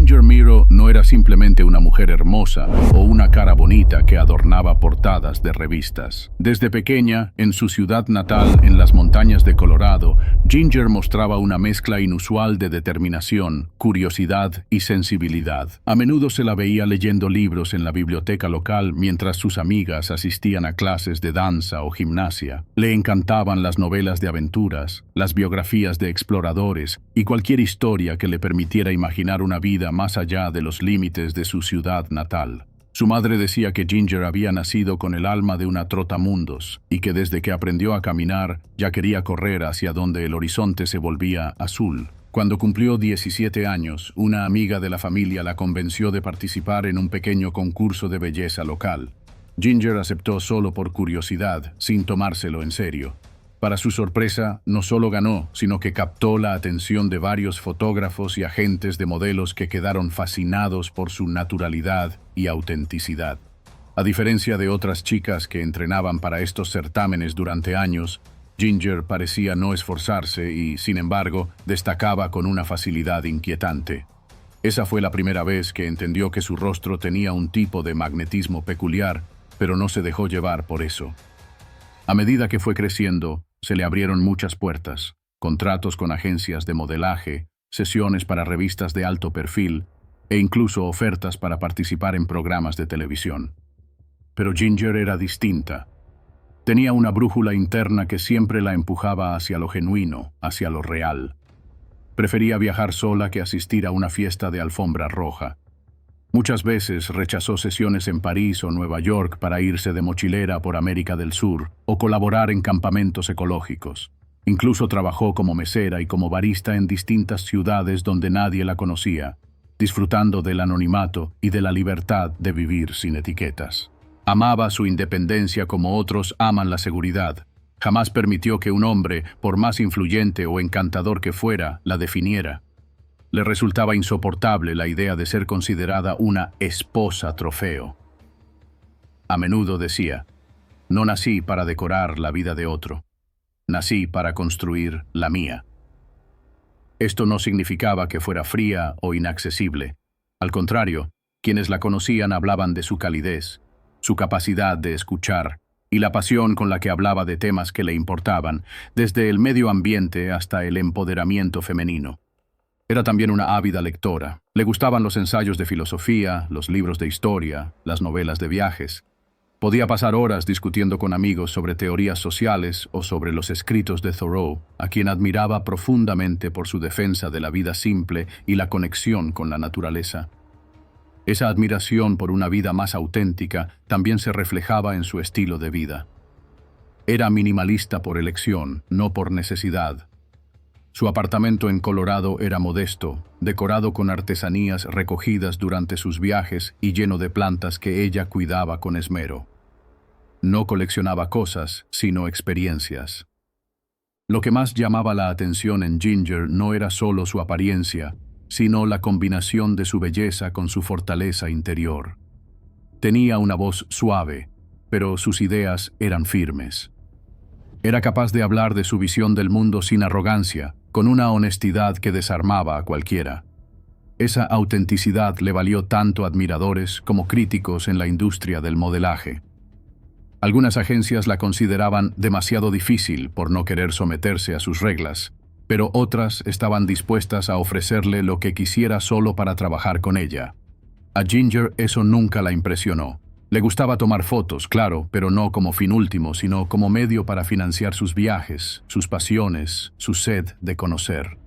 Ginger Miro no era simplemente una mujer hermosa o una cara bonita que adornaba portadas de revistas. Desde pequeña, en su ciudad natal, en las montañas de Colorado, Ginger mostraba una mezcla inusual de determinación, curiosidad y sensibilidad. A menudo se la veía leyendo libros en la biblioteca local mientras sus amigas asistían a clases de danza o gimnasia. Le encantaban las novelas de aventuras, las biografías de exploradores y cualquier historia que le permitiera imaginar una vida más allá de los límites de su ciudad natal. Su madre decía que Ginger había nacido con el alma de una trotamundos y que desde que aprendió a caminar ya quería correr hacia donde el horizonte se volvía azul. Cuando cumplió 17 años, una amiga de la familia la convenció de participar en un pequeño concurso de belleza local. Ginger aceptó solo por curiosidad, sin tomárselo en serio. Para su sorpresa, no solo ganó, sino que captó la atención de varios fotógrafos y agentes de modelos que quedaron fascinados por su naturalidad y autenticidad. A diferencia de otras chicas que entrenaban para estos certámenes durante años, Ginger parecía no esforzarse y, sin embargo, destacaba con una facilidad inquietante. Esa fue la primera vez que entendió que su rostro tenía un tipo de magnetismo peculiar, pero no se dejó llevar por eso. A medida que fue creciendo, se le abrieron muchas puertas, contratos con agencias de modelaje, sesiones para revistas de alto perfil e incluso ofertas para participar en programas de televisión. Pero Ginger era distinta. Tenía una brújula interna que siempre la empujaba hacia lo genuino, hacia lo real. Prefería viajar sola que asistir a una fiesta de alfombra roja. Muchas veces rechazó sesiones en París o Nueva York para irse de mochilera por América del Sur o colaborar en campamentos ecológicos. Incluso trabajó como mesera y como barista en distintas ciudades donde nadie la conocía, disfrutando del anonimato y de la libertad de vivir sin etiquetas. Amaba su independencia como otros aman la seguridad. Jamás permitió que un hombre, por más influyente o encantador que fuera, la definiera. Le resultaba insoportable la idea de ser considerada una esposa trofeo. A menudo decía, no nací para decorar la vida de otro, nací para construir la mía. Esto no significaba que fuera fría o inaccesible. Al contrario, quienes la conocían hablaban de su calidez, su capacidad de escuchar y la pasión con la que hablaba de temas que le importaban, desde el medio ambiente hasta el empoderamiento femenino. Era también una ávida lectora. Le gustaban los ensayos de filosofía, los libros de historia, las novelas de viajes. Podía pasar horas discutiendo con amigos sobre teorías sociales o sobre los escritos de Thoreau, a quien admiraba profundamente por su defensa de la vida simple y la conexión con la naturaleza. Esa admiración por una vida más auténtica también se reflejaba en su estilo de vida. Era minimalista por elección, no por necesidad. Su apartamento en Colorado era modesto, decorado con artesanías recogidas durante sus viajes y lleno de plantas que ella cuidaba con esmero. No coleccionaba cosas, sino experiencias. Lo que más llamaba la atención en Ginger no era solo su apariencia, sino la combinación de su belleza con su fortaleza interior. Tenía una voz suave, pero sus ideas eran firmes. Era capaz de hablar de su visión del mundo sin arrogancia, con una honestidad que desarmaba a cualquiera. Esa autenticidad le valió tanto admiradores como críticos en la industria del modelaje. Algunas agencias la consideraban demasiado difícil por no querer someterse a sus reglas, pero otras estaban dispuestas a ofrecerle lo que quisiera solo para trabajar con ella. A Ginger eso nunca la impresionó. Le gustaba tomar fotos, claro, pero no como fin último, sino como medio para financiar sus viajes, sus pasiones, su sed de conocer.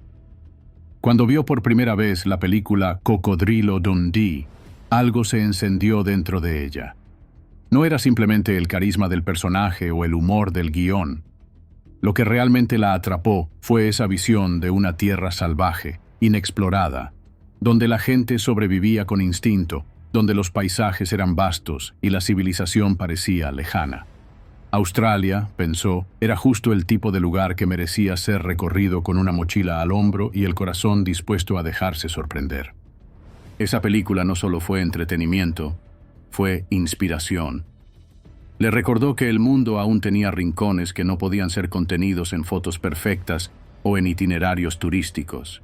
Cuando vio por primera vez la película Cocodrilo Dundee, algo se encendió dentro de ella. No era simplemente el carisma del personaje o el humor del guión. Lo que realmente la atrapó fue esa visión de una tierra salvaje, inexplorada, donde la gente sobrevivía con instinto, donde los paisajes eran vastos y la civilización parecía lejana. Australia, pensó, era justo el tipo de lugar que merecía ser recorrido con una mochila al hombro y el corazón dispuesto a dejarse sorprender. Esa película no solo fue entretenimiento, fue inspiración. Le recordó que el mundo aún tenía rincones que no podían ser contenidos en fotos perfectas o en itinerarios turísticos.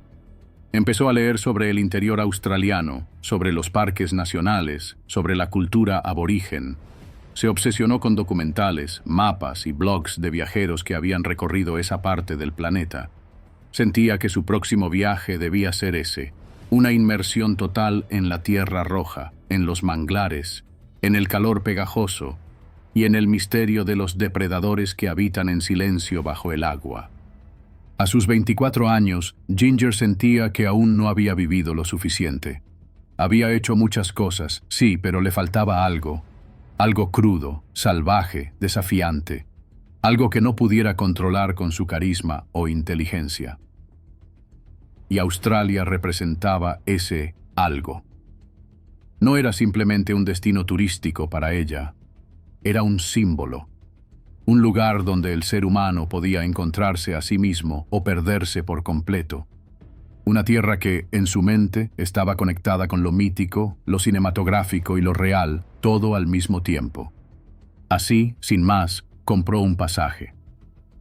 Empezó a leer sobre el interior australiano, sobre los parques nacionales, sobre la cultura aborigen. Se obsesionó con documentales, mapas y blogs de viajeros que habían recorrido esa parte del planeta. Sentía que su próximo viaje debía ser ese, una inmersión total en la tierra roja, en los manglares, en el calor pegajoso y en el misterio de los depredadores que habitan en silencio bajo el agua. A sus 24 años, Ginger sentía que aún no había vivido lo suficiente. Había hecho muchas cosas, sí, pero le faltaba algo. Algo crudo, salvaje, desafiante. Algo que no pudiera controlar con su carisma o inteligencia. Y Australia representaba ese algo. No era simplemente un destino turístico para ella. Era un símbolo. Un lugar donde el ser humano podía encontrarse a sí mismo o perderse por completo. Una tierra que, en su mente, estaba conectada con lo mítico, lo cinematográfico y lo real, todo al mismo tiempo. Así, sin más, compró un pasaje.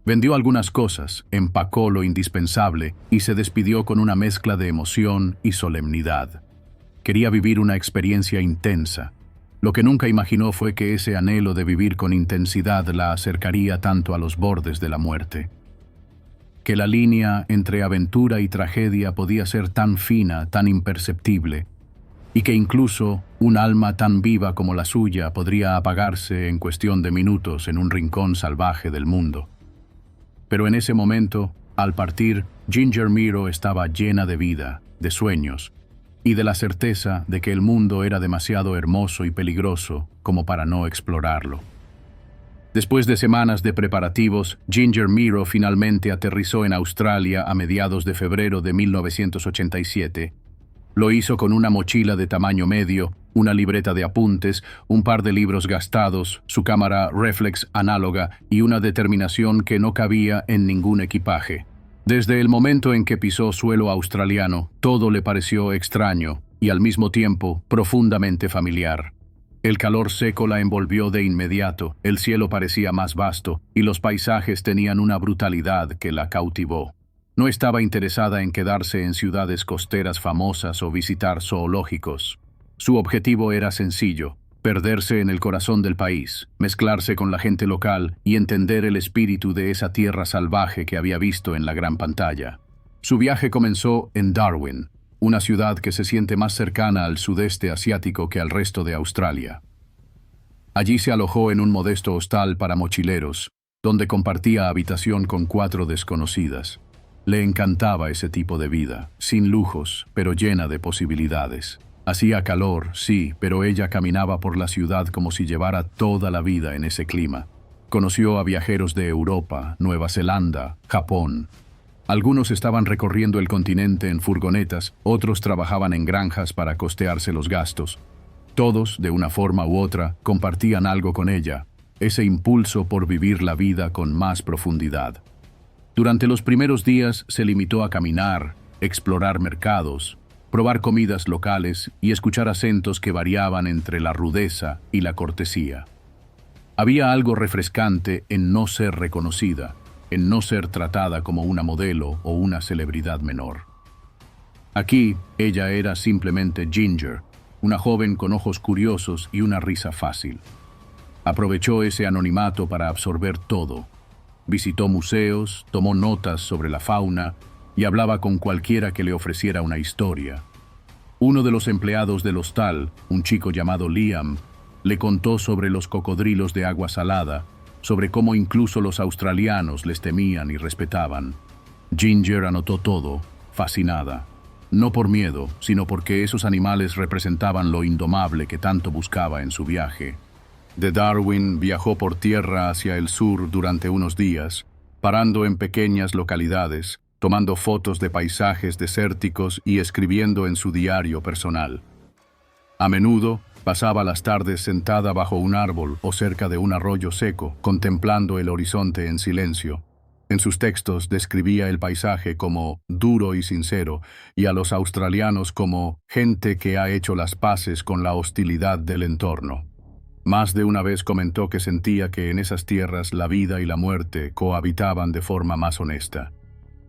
Vendió algunas cosas, empacó lo indispensable y se despidió con una mezcla de emoción y solemnidad. Quería vivir una experiencia intensa. Lo que nunca imaginó fue que ese anhelo de vivir con intensidad la acercaría tanto a los bordes de la muerte. Que la línea entre aventura y tragedia podía ser tan fina, tan imperceptible, y que incluso un alma tan viva como la suya podría apagarse en cuestión de minutos en un rincón salvaje del mundo. Pero en ese momento, al partir, Ginger Miro estaba llena de vida, de sueños, y de la certeza de que el mundo era demasiado hermoso y peligroso como para no explorarlo. Después de semanas de preparativos, Ginger Miro finalmente aterrizó en Australia a mediados de febrero de 1987. Lo hizo con una mochila de tamaño medio, una libreta de apuntes, un par de libros gastados, su cámara reflex análoga y una determinación que no cabía en ningún equipaje. Desde el momento en que pisó suelo australiano, todo le pareció extraño y al mismo tiempo profundamente familiar. El calor seco la envolvió de inmediato, el cielo parecía más vasto y los paisajes tenían una brutalidad que la cautivó. No estaba interesada en quedarse en ciudades costeras famosas o visitar zoológicos. Su objetivo era sencillo: perderse en el corazón del país, mezclarse con la gente local y entender el espíritu de esa tierra salvaje que había visto en la gran pantalla. Su viaje comenzó en Darwin, una ciudad que se siente más cercana al sudeste asiático que al resto de Australia. Allí se alojó en un modesto hostal para mochileros, donde compartía habitación con 4 desconocidas. Le encantaba ese tipo de vida, sin lujos, pero llena de posibilidades. Hacía calor, sí, pero ella caminaba por la ciudad como si llevara toda la vida en ese clima. Conoció a viajeros de Europa, Nueva Zelanda, Japón. Algunos estaban recorriendo el continente en furgonetas, otros trabajaban en granjas para costearse los gastos. Todos, de una forma u otra, compartían algo con ella, ese impulso por vivir la vida con más profundidad. Durante los primeros días se limitó a caminar, explorar mercados, probar comidas locales y escuchar acentos que variaban entre la rudeza y la cortesía. Había algo refrescante en no ser reconocida, en no ser tratada como una modelo o una celebridad menor. Aquí, ella era simplemente Ginger, una joven con ojos curiosos y una risa fácil. Aprovechó ese anonimato para absorber todo. Visitó museos, tomó notas sobre la fauna y hablaba con cualquiera que le ofreciera una historia. Uno de los empleados del hostal, un chico llamado Liam, le contó sobre los cocodrilos de agua salada, sobre cómo incluso los australianos les temían y respetaban. Ginger anotó todo, fascinada. No por miedo, sino porque esos animales representaban lo indomable que tanto buscaba en su viaje. De Darwin viajó por tierra hacia el sur durante unos días, parando en pequeñas localidades, tomando fotos de paisajes desérticos y escribiendo en su diario personal. A menudo, pasaba las tardes sentada bajo un árbol o cerca de un arroyo seco, contemplando el horizonte en silencio. En sus textos describía el paisaje como duro y sincero, y a los australianos como gente que ha hecho las paces con la hostilidad del entorno. Más de una vez comentó que sentía que en esas tierras la vida y la muerte cohabitaban de forma más honesta.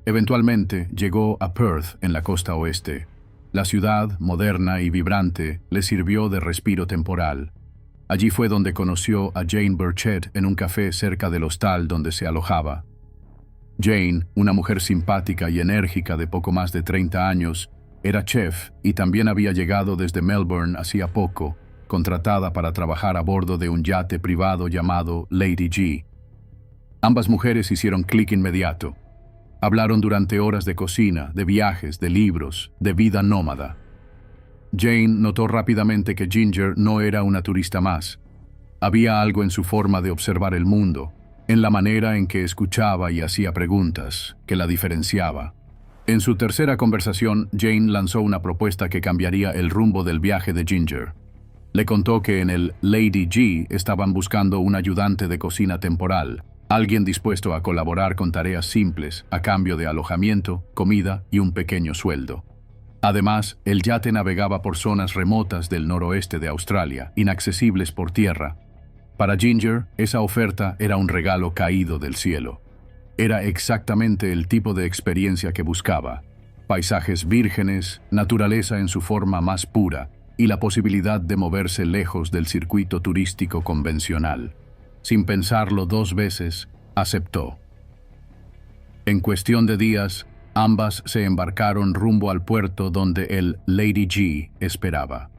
Eventualmente llegó a Perth, en la costa oeste. La ciudad, moderna y vibrante, le sirvió de respiro temporal. Allí fue donde conoció a Jane Burchett en un café cerca del hostal donde se alojaba. Jane, una mujer simpática y enérgica de poco más de 30 años, era chef y también había llegado desde Melbourne hacía poco, contratada para trabajar a bordo de un yate privado llamado Lady G. Ambas mujeres hicieron clic inmediato. Hablaron durante horas de cocina, de viajes, de libros, de vida nómada. Jane notó rápidamente que Ginger no era una turista más. Había algo en su forma de observar el mundo, en la manera en que escuchaba y hacía preguntas, que la diferenciaba. En su tercera conversación, Jane lanzó una propuesta que cambiaría el rumbo del viaje de Ginger. Le contó que en el Lady G estaban buscando un ayudante de cocina temporal, alguien dispuesto a colaborar con tareas simples a cambio de alojamiento, comida y un pequeño sueldo. Además, el yate navegaba por zonas remotas del noroeste de Australia, inaccesibles por tierra. Para Ginger, esa oferta era un regalo caído del cielo. Era exactamente el tipo de experiencia que buscaba: paisajes vírgenes, naturaleza en su forma más pura y la posibilidad de moverse lejos del circuito turístico convencional. Sin pensarlo dos veces, aceptó. En cuestión de días, ambas se embarcaron rumbo al puerto donde el Lady G esperaba.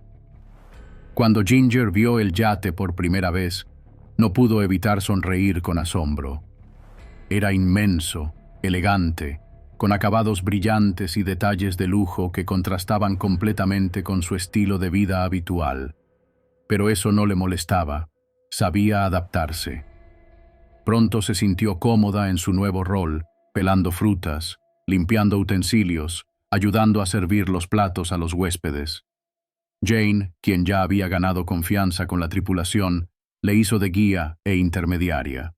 Cuando Ginger vio el yate por primera vez, no pudo evitar sonreír con asombro. Era inmenso, elegante, con acabados brillantes y detalles de lujo que contrastaban completamente con su estilo de vida habitual. Pero eso no le molestaba. Sabía adaptarse. Pronto se sintió cómoda en su nuevo rol, pelando frutas, limpiando utensilios, ayudando a servir los platos a los huéspedes. Jane, quien ya había ganado confianza con la tripulación, le hizo de guía e intermediaria.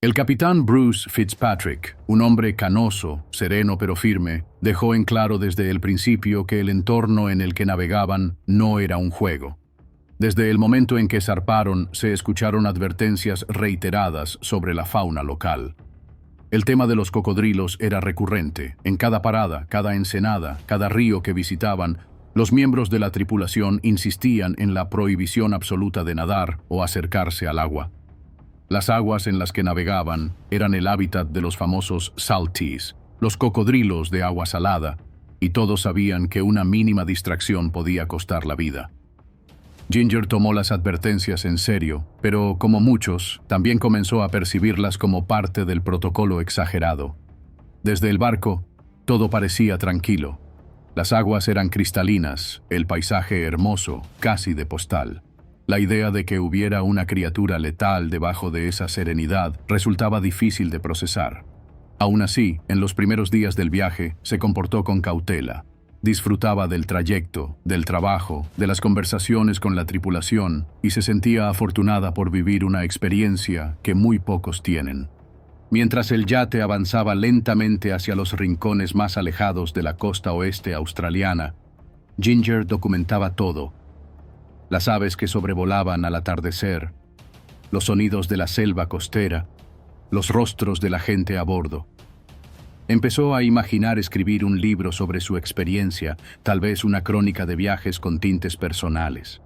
El capitán Bruce Fitzpatrick, un hombre canoso, sereno pero firme, dejó en claro desde el principio que el entorno en el que navegaban no era un juego. Desde el momento en que zarparon, se escucharon advertencias reiteradas sobre la fauna local. El tema de los cocodrilos era recurrente. En cada parada, cada ensenada, cada río que visitaban, los miembros de la tripulación insistían en la prohibición absoluta de nadar o acercarse al agua. Las aguas en las que navegaban eran el hábitat de los famosos salties, los cocodrilos de agua salada, y todos sabían que una mínima distracción podía costar la vida. Ginger tomó las advertencias en serio, pero como muchos, también comenzó a percibirlas como parte del protocolo exagerado. Desde el barco, todo parecía tranquilo. Las aguas eran cristalinas, el paisaje hermoso, casi de postal. La idea de que hubiera una criatura letal debajo de esa serenidad resultaba difícil de procesar. Aún así, en los primeros días del viaje, se comportó con cautela. Disfrutaba del trayecto, del trabajo, de las conversaciones con la tripulación y se sentía afortunada por vivir una experiencia que muy pocos tienen. Mientras el yate avanzaba lentamente hacia los rincones más alejados de la costa oeste australiana, Ginger documentaba todo: las aves que sobrevolaban al atardecer, los sonidos de la selva costera, los rostros de la gente a bordo. Empezó a imaginar escribir un libro sobre su experiencia, tal vez una crónica de viajes con tintes personales.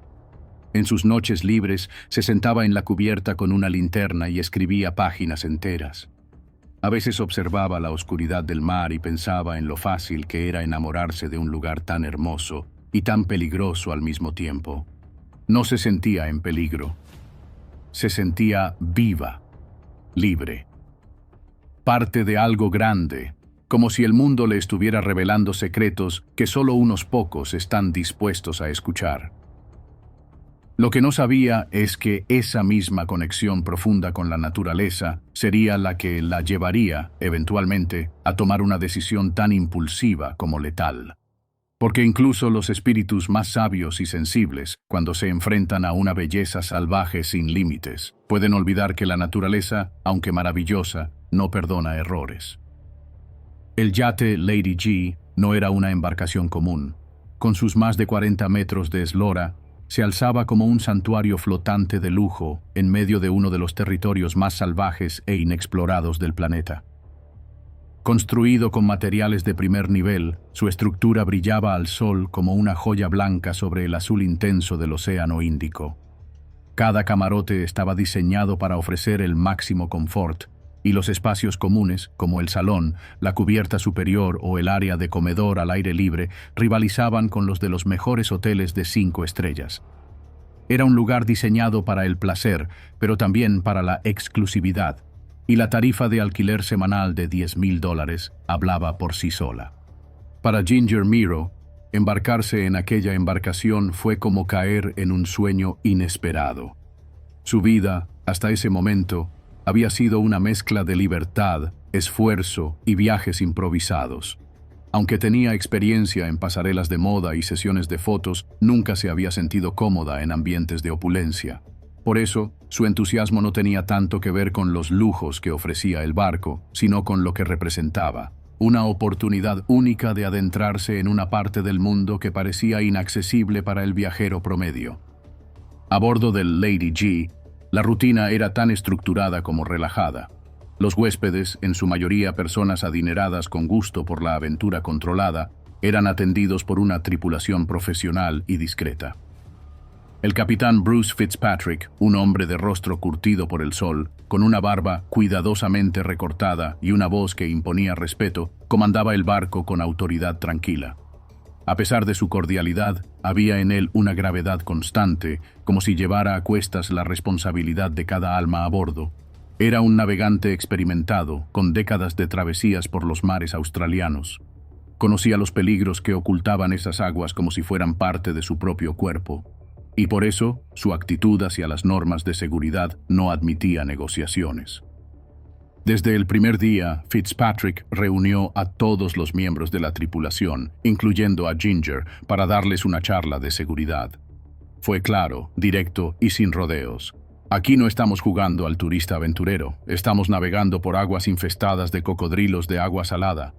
En sus noches libres se sentaba en la cubierta con una linterna y escribía páginas enteras. A veces observaba la oscuridad del mar y pensaba en lo fácil que era enamorarse de un lugar tan hermoso y tan peligroso al mismo tiempo. No se sentía en peligro. Se sentía viva, libre. Parte de algo grande, como si el mundo le estuviera revelando secretos que solo unos pocos están dispuestos a escuchar. Lo que no sabía es que esa misma conexión profunda con la naturaleza sería la que la llevaría, eventualmente, a tomar una decisión tan impulsiva como letal. Porque incluso los espíritus más sabios y sensibles, cuando se enfrentan a una belleza salvaje sin límites, pueden olvidar que la naturaleza, aunque maravillosa, no perdona errores. El yate Lady G no era una embarcación común. Con sus más de 40 metros de eslora, se alzaba como un santuario flotante de lujo en medio de uno de los territorios más salvajes e inexplorados del planeta. Construido con materiales de primer nivel, su estructura brillaba al sol como una joya blanca sobre el azul intenso del Océano Índico. Cada camarote estaba diseñado para ofrecer el máximo confort, y los espacios comunes, como el salón, la cubierta superior o el área de comedor al aire libre, rivalizaban con los de los mejores hoteles de 5 estrellas. Era un lugar diseñado para el placer, pero también para la exclusividad, y la tarifa de alquiler semanal de $10,000 hablaba por sí sola. Para Ginger Miro, embarcarse en aquella embarcación fue como caer en un sueño inesperado. Su vida, hasta ese momento, había sido una mezcla de libertad, esfuerzo y viajes improvisados. Aunque tenía experiencia en pasarelas de moda y sesiones de fotos, nunca se había sentido cómoda en ambientes de opulencia. Por eso, su entusiasmo no tenía tanto que ver con los lujos que ofrecía el barco, sino con lo que representaba: una oportunidad única de adentrarse en una parte del mundo que parecía inaccesible para el viajero promedio. A bordo del Lady G, la rutina era tan estructurada como relajada. Los huéspedes, en su mayoría personas adineradas con gusto por la aventura controlada, eran atendidos por una tripulación profesional y discreta. El capitán Bruce Fitzpatrick, un hombre de rostro curtido por el sol, con una barba cuidadosamente recortada y una voz que imponía respeto, comandaba el barco con autoridad tranquila. A pesar de su cordialidad, había en él una gravedad constante, como si llevara a cuestas la responsabilidad de cada alma a bordo. Era un navegante experimentado, con décadas de travesías por los mares australianos. Conocía los peligros que ocultaban esas aguas como si fueran parte de su propio cuerpo, y por eso su actitud hacia las normas de seguridad no admitía negociaciones. Desde el primer día, Fitzpatrick reunió a todos los miembros de la tripulación, incluyendo a Ginger, para darles una charla de seguridad. Fue claro, directo y sin rodeos. Aquí no estamos jugando al turista aventurero, estamos navegando por aguas infestadas de cocodrilos de agua salada.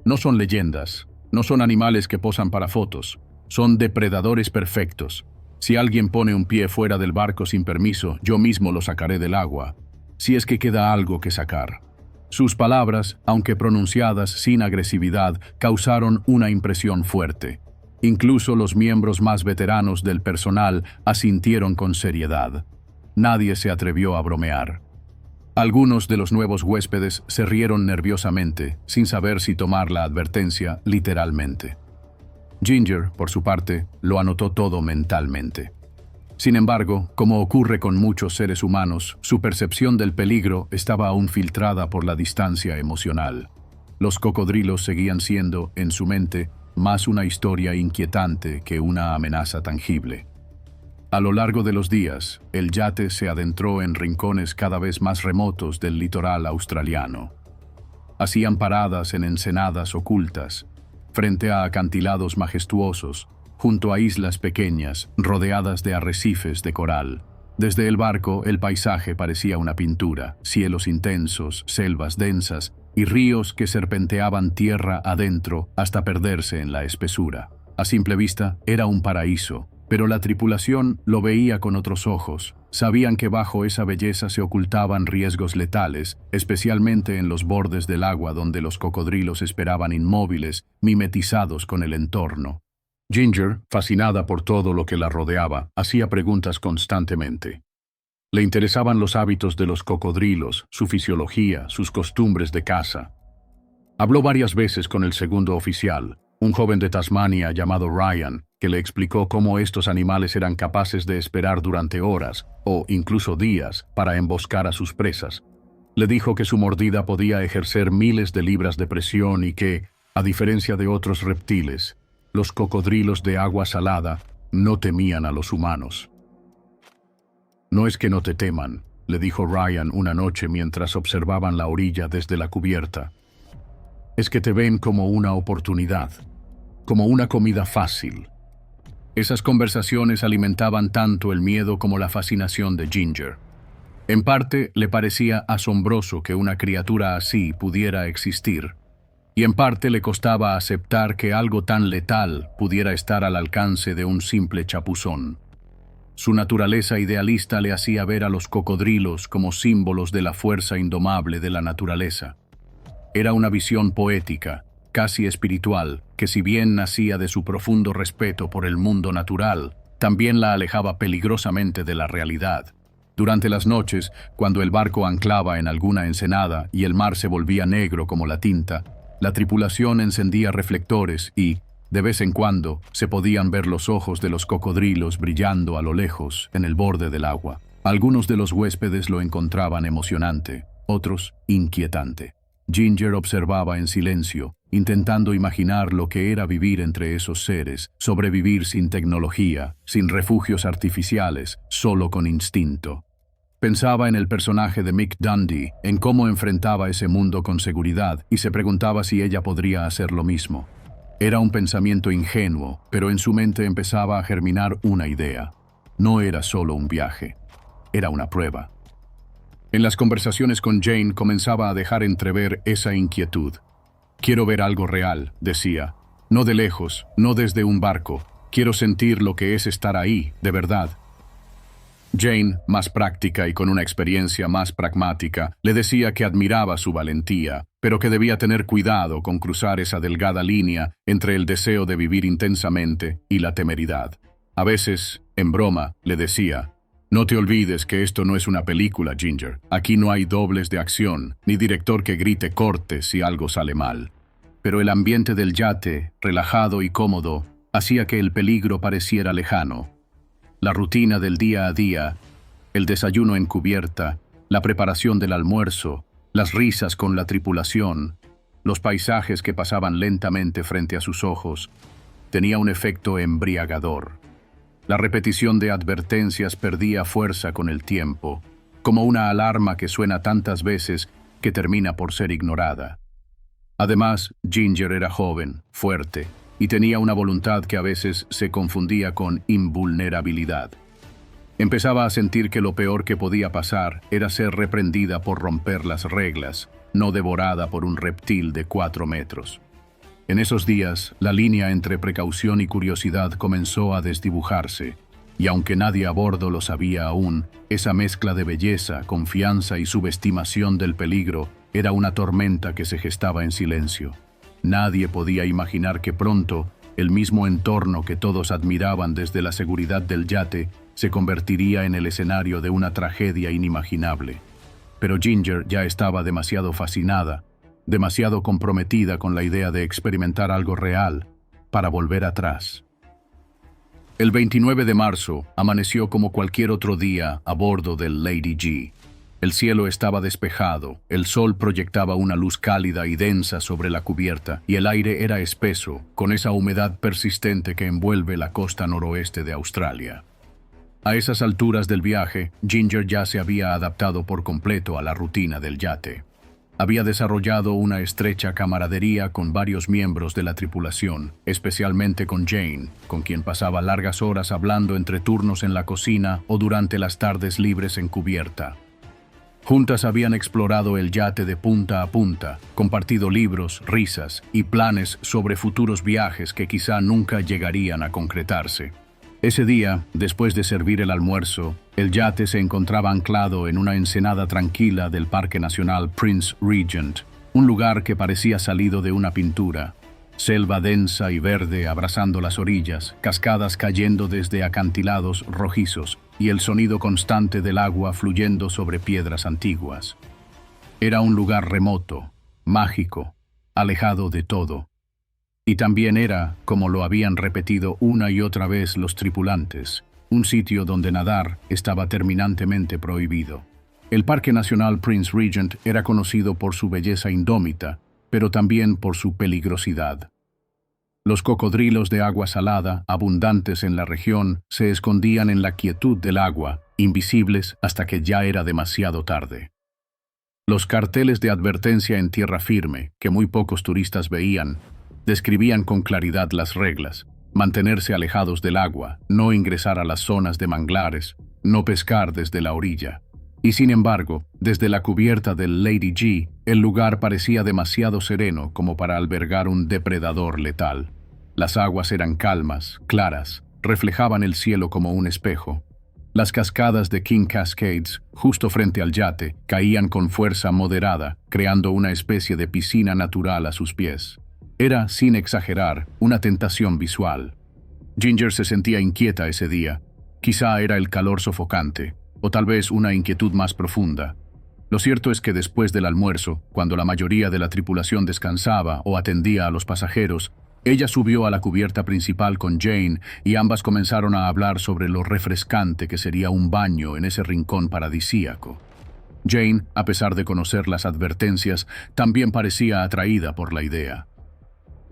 No son leyendas, no son animales que posan para fotos, son depredadores perfectos. Si alguien pone un pie fuera del barco sin permiso, yo mismo lo sacaré del agua, si es que queda algo que sacar. Sus palabras, aunque pronunciadas sin agresividad, causaron una impresión fuerte. Incluso los miembros más veteranos del personal asintieron con seriedad. Nadie se atrevió a bromear. Algunos de los nuevos huéspedes se rieron nerviosamente, sin saber si tomar la advertencia literalmente. Ginger, por su parte, lo anotó todo mentalmente. Sin embargo, como ocurre con muchos seres humanos, su percepción del peligro estaba aún filtrada por la distancia emocional. Los cocodrilos seguían siendo, en su mente, más una historia inquietante que una amenaza tangible. A lo largo de los días, el yate se adentró en rincones cada vez más remotos del litoral australiano. Hacían paradas en ensenadas ocultas, frente a acantilados majestuosos, junto a islas pequeñas, rodeadas de arrecifes de coral. Desde el barco, el paisaje parecía una pintura: cielos intensos, selvas densas y ríos que serpenteaban tierra adentro hasta perderse en la espesura. A simple vista, era un paraíso, pero la tripulación lo veía con otros ojos. Sabían que bajo esa belleza se ocultaban riesgos letales, especialmente en los bordes del agua donde los cocodrilos esperaban inmóviles, mimetizados con el entorno. Ginger, fascinada por todo lo que la rodeaba, hacía preguntas constantemente. Le interesaban los hábitos de los cocodrilos, su fisiología, sus costumbres de caza. Habló varias veces con el segundo oficial, un joven de Tasmania llamado Ryan, que le explicó cómo estos animales eran capaces de esperar durante horas, o incluso días, para emboscar a sus presas. Le dijo que su mordida podía ejercer miles de libras de presión y que, a diferencia de otros reptiles, los cocodrilos de agua salada no temían a los humanos. «No es que no te teman», le dijo Ryan una noche mientras observaban la orilla desde la cubierta. «Es que te ven como una oportunidad, como una comida fácil». Esas conversaciones alimentaban tanto el miedo como la fascinación de Ginger. En parte, le parecía asombroso que una criatura así pudiera existir, y en parte le costaba aceptar que algo tan letal pudiera estar al alcance de un simple chapuzón. Su naturaleza idealista le hacía ver a los cocodrilos como símbolos de la fuerza indomable de la naturaleza. Era una visión poética, casi espiritual, que si bien nacía de su profundo respeto por el mundo natural, también la alejaba peligrosamente de la realidad. Durante las noches, cuando el barco anclaba en alguna ensenada y el mar se volvía negro como la tinta, la tripulación encendía reflectores y, de vez en cuando, se podían ver los ojos de los cocodrilos brillando a lo lejos en el borde del agua. Algunos de los huéspedes lo encontraban emocionante, otros inquietante. Ginger observaba en silencio, intentando imaginar lo que era vivir entre esos seres, sobrevivir sin tecnología, sin refugios artificiales, solo con instinto. Pensaba en el personaje de Mick Dundee, en cómo enfrentaba ese mundo con seguridad, y se preguntaba si ella podría hacer lo mismo. Era un pensamiento ingenuo, pero en su mente empezaba a germinar una idea. No era solo un viaje, era una prueba. En las conversaciones con Jane comenzaba a dejar entrever esa inquietud. «Quiero ver algo real», decía. «No de lejos, no desde un barco. Quiero sentir lo que es estar ahí, de verdad». Jane, más práctica y con una experiencia más pragmática, le decía que admiraba su valentía, pero que debía tener cuidado con cruzar esa delgada línea entre el deseo de vivir intensamente y la temeridad. A veces, en broma, le decía: «No te olvides que esto no es una película, Ginger. Aquí no hay dobles de acción, ni director que grite corte si algo sale mal». Pero el ambiente del yate, relajado y cómodo, hacía que el peligro pareciera lejano. La rutina del día a día, el desayuno en cubierta, la preparación del almuerzo, las risas con la tripulación, los paisajes que pasaban lentamente frente a sus ojos, tenía un efecto embriagador. La repetición de advertencias perdía fuerza con el tiempo, como una alarma que suena tantas veces que termina por ser ignorada. Además, Ginger era joven, fuerte, y tenía una voluntad que a veces se confundía con invulnerabilidad. Empezaba a sentir que lo peor que podía pasar era ser reprendida por romper las reglas, no devorada por un reptil de 4 metros. En esos días, la línea entre precaución y curiosidad comenzó a desdibujarse, y aunque nadie a bordo lo sabía aún, esa mezcla de belleza, confianza y subestimación del peligro era una tormenta que se gestaba en silencio. Nadie podía imaginar que pronto, el mismo entorno que todos admiraban desde la seguridad del yate se convertiría en el escenario de una tragedia inimaginable. Pero Ginger ya estaba demasiado fascinada, demasiado comprometida con la idea de experimentar algo real, para volver atrás. El 29 de marzo amaneció como cualquier otro día a bordo del Lady G. El cielo estaba despejado, el sol proyectaba una luz cálida y densa sobre la cubierta, y el aire era espeso, con esa humedad persistente que envuelve la costa noroeste de Australia. A esas alturas del viaje, Ginger ya se había adaptado por completo a la rutina del yate. Había desarrollado una estrecha camaradería con varios miembros de la tripulación, especialmente con Jane, con quien pasaba largas horas hablando entre turnos en la cocina o durante las tardes libres en cubierta. Juntas habían explorado el yate de punta a punta, compartido libros, risas y planes sobre futuros viajes que quizá nunca llegarían a concretarse. Ese día, después de servir el almuerzo, el yate se encontraba anclado en una ensenada tranquila del Parque Nacional Prince Regent, un lugar que parecía salido de una pintura. Selva densa y verde abrazando las orillas, cascadas cayendo desde acantilados rojizos y el sonido constante del agua fluyendo sobre piedras antiguas. Era un lugar remoto, mágico, alejado de todo. Y también era, como lo habían repetido una y otra vez los tripulantes, un sitio donde nadar estaba terminantemente prohibido. El Parque Nacional Prince Regent era conocido por su belleza indómita, pero también por su peligrosidad. Los cocodrilos de agua salada, abundantes en la región, se escondían en la quietud del agua, invisibles hasta que ya era demasiado tarde. Los carteles de advertencia en tierra firme, que muy pocos turistas veían, describían con claridad las reglas: mantenerse alejados del agua, no ingresar a las zonas de manglares, no pescar desde la orilla. Y sin embargo, desde la cubierta del Lady G, el lugar parecía demasiado sereno como para albergar un depredador letal. Las aguas eran calmas, claras, reflejaban el cielo como un espejo. Las cascadas de King Cascades, justo frente al yate, caían con fuerza moderada, creando una especie de piscina natural a sus pies. Era, sin exagerar, una tentación visual. Ginger se sentía inquieta ese día. Quizá era el calor sofocante, o tal vez una inquietud más profunda. Lo cierto es que después del almuerzo, cuando la mayoría de la tripulación descansaba o atendía a los pasajeros, ella subió a la cubierta principal con Jane y ambas comenzaron a hablar sobre lo refrescante que sería un baño en ese rincón paradisíaco. Jane, a pesar de conocer las advertencias, también parecía atraída por la idea.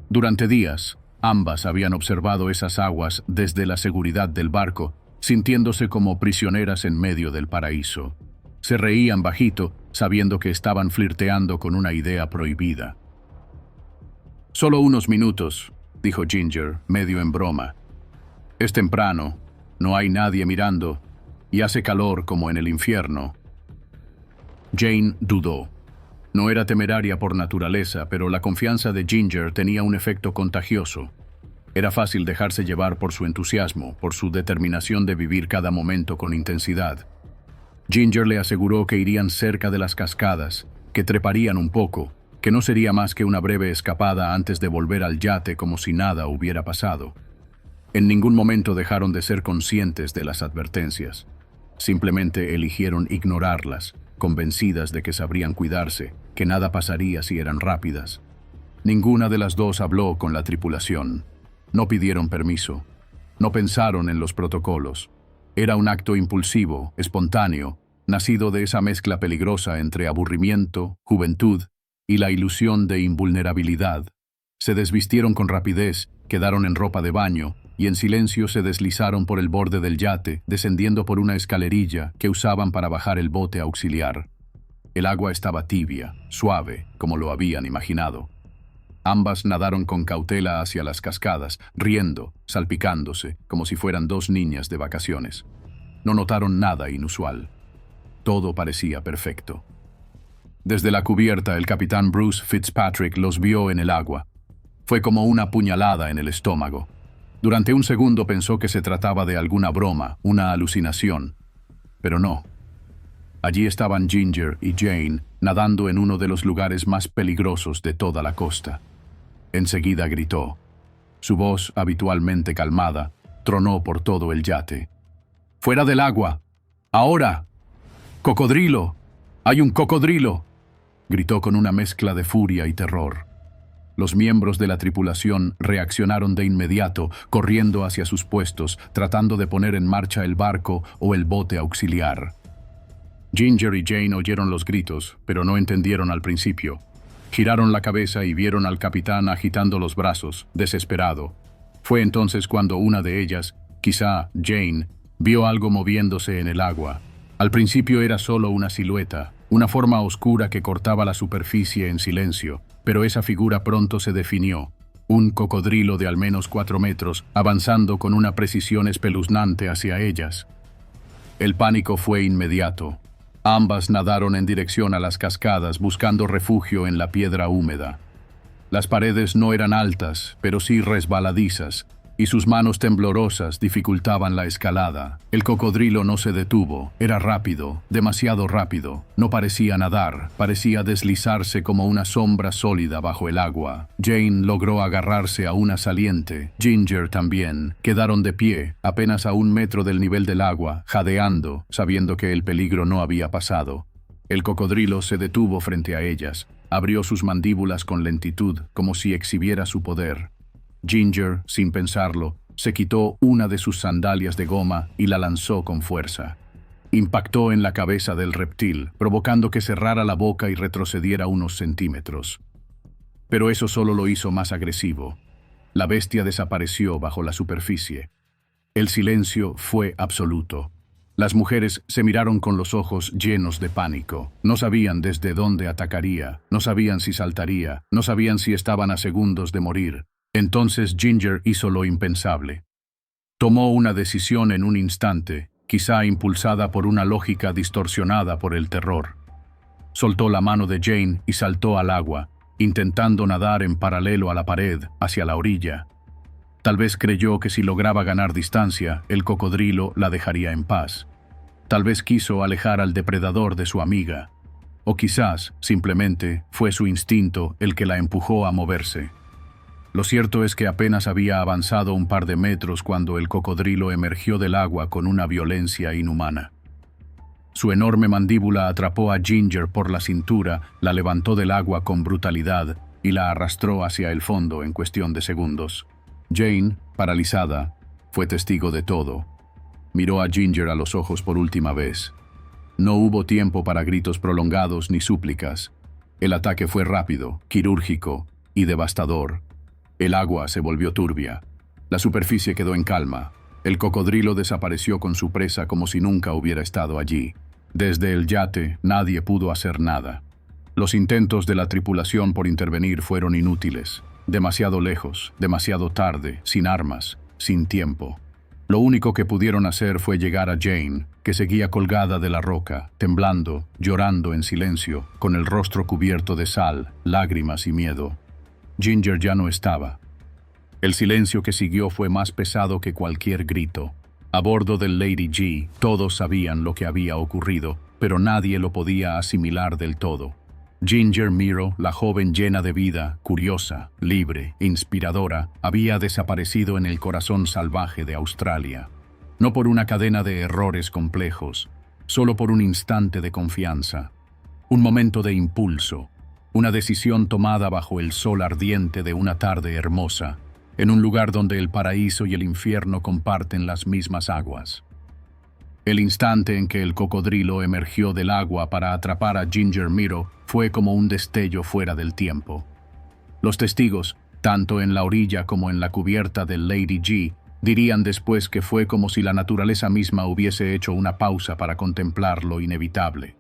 Durante días, ambas habían observado esas aguas desde la seguridad del barco, sintiéndose como prisioneras en medio del paraíso. Se reían bajito, sabiendo que estaban flirteando con una idea prohibida. «Solo unos minutos», dijo Ginger, medio en broma. «Es temprano, no hay nadie mirando, y hace calor como en el infierno». Jane dudó. No era temeraria por naturaleza, pero la confianza de Ginger tenía un efecto contagioso. Era fácil dejarse llevar por su entusiasmo, por su determinación de vivir cada momento con intensidad. Ginger le aseguró que irían cerca de las cascadas, que treparían un poco, que no sería más que una breve escapada antes de volver al yate como si nada hubiera pasado. En ningún momento dejaron de ser conscientes de las advertencias. Simplemente eligieron ignorarlas, convencidas de que sabrían cuidarse, que nada pasaría si eran rápidas. Ninguna de las dos habló con la tripulación. No pidieron permiso. No pensaron en los protocolos. Era un acto impulsivo, espontáneo, nacido de esa mezcla peligrosa entre aburrimiento, juventud y la ilusión de invulnerabilidad. Se desvistieron con rapidez, quedaron en ropa de baño y en silencio se deslizaron por el borde del yate, descendiendo por una escalerilla que usaban para bajar el bote auxiliar. El agua estaba tibia, suave, como lo habían imaginado. Ambas nadaron con cautela hacia las cascadas, riendo, salpicándose, como si fueran dos niñas de vacaciones. No notaron nada inusual. Todo parecía perfecto. Desde la cubierta, el capitán Bruce Fitzpatrick los vio en el agua. Fue como una puñalada en el estómago. Durante un segundo pensó que se trataba de alguna broma, una alucinación. Pero no. Allí estaban Ginger y Jane nadando en uno de los lugares más peligrosos de toda la costa. Enseguida gritó. Su voz, habitualmente calmada, tronó por todo el yate. «¡Fuera del agua! ¡Ahora! ¡Cocodrilo! ¡Hay un cocodrilo!», gritó con una mezcla de furia y terror. Los miembros de la tripulación reaccionaron de inmediato, corriendo hacia sus puestos, tratando de poner en marcha el barco o el bote auxiliar. Ginger y Jane oyeron los gritos, pero no entendieron al principio. Giraron la cabeza y vieron al capitán agitando los brazos, desesperado. Fue entonces cuando una de ellas, quizá Jane, vio algo moviéndose en el agua. Al principio era solo una silueta, una forma oscura que cortaba la superficie en silencio, pero esa figura pronto se definió. Un cocodrilo de al menos 4 metros, avanzando con una precisión espeluznante hacia ellas. El pánico fue inmediato. Ambas nadaron en dirección a las cascadas, buscando refugio en la piedra húmeda. Las paredes no eran altas, pero sí resbaladizas, y sus manos temblorosas dificultaban la escalada. El cocodrilo no se detuvo, era rápido, demasiado rápido. No parecía nadar, parecía deslizarse como una sombra sólida bajo el agua. Jane logró agarrarse a una saliente, Ginger también. Quedaron de pie, apenas a 1 metro del nivel del agua, jadeando, sabiendo que el peligro no había pasado. El cocodrilo se detuvo frente a ellas, abrió sus mandíbulas con lentitud, como si exhibiera su poder. Ginger, sin pensarlo, se quitó una de sus sandalias de goma y la lanzó con fuerza. Impactó en la cabeza del reptil, provocando que cerrara la boca y retrocediera unos centímetros. Pero eso solo lo hizo más agresivo. La bestia desapareció bajo la superficie. El silencio fue absoluto. Las mujeres se miraron con los ojos llenos de pánico. No sabían desde dónde atacaría, no sabían si saltaría, no sabían si estaban a segundos de morir. Entonces Ginger hizo lo impensable. Tomó una decisión en un instante, quizá impulsada por una lógica distorsionada por el terror. Soltó la mano de Jane y saltó al agua, intentando nadar en paralelo a la pared, hacia la orilla. Tal vez creyó que si lograba ganar distancia, el cocodrilo la dejaría en paz. Tal vez quiso alejar al depredador de su amiga, o quizás, simplemente, fue su instinto el que la empujó a moverse. Lo cierto es que apenas había avanzado un par de metros cuando el cocodrilo emergió del agua con una violencia inhumana. Su enorme mandíbula atrapó a Ginger por la cintura, la levantó del agua con brutalidad y la arrastró hacia el fondo en cuestión de segundos. Jane, paralizada, fue testigo de todo. Miró a Ginger a los ojos por última vez. No hubo tiempo para gritos prolongados ni súplicas. El ataque fue rápido, quirúrgico y devastador. El agua se volvió turbia. La superficie quedó en calma. El cocodrilo desapareció con su presa como si nunca hubiera estado allí. Desde el yate nadie pudo hacer nada. Los intentos de la tripulación por intervenir fueron inútiles. Demasiado lejos, demasiado tarde, sin armas, sin tiempo. Lo único que pudieron hacer fue llegar a Jane, que seguía colgada de la roca, temblando, llorando en silencio, con el rostro cubierto de sal, lágrimas y miedo. Ginger ya no estaba. El silencio que siguió fue más pesado que cualquier grito. A bordo del Lady G, todos sabían lo que había ocurrido, pero nadie lo podía asimilar del todo. Ginger Miro, la joven llena de vida, curiosa, libre, inspiradora, había desaparecido en el corazón salvaje de Australia. No por una cadena de errores complejos, solo por un instante de confianza. Un momento de impulso, una decisión tomada bajo el sol ardiente de una tarde hermosa, en un lugar donde el paraíso y el infierno comparten las mismas aguas. El instante en que el cocodrilo emergió del agua para atrapar a Ginger Miro fue como un destello fuera del tiempo. Los testigos, tanto en la orilla como en la cubierta del Lady G, dirían después que fue como si la naturaleza misma hubiese hecho una pausa para contemplar lo inevitable.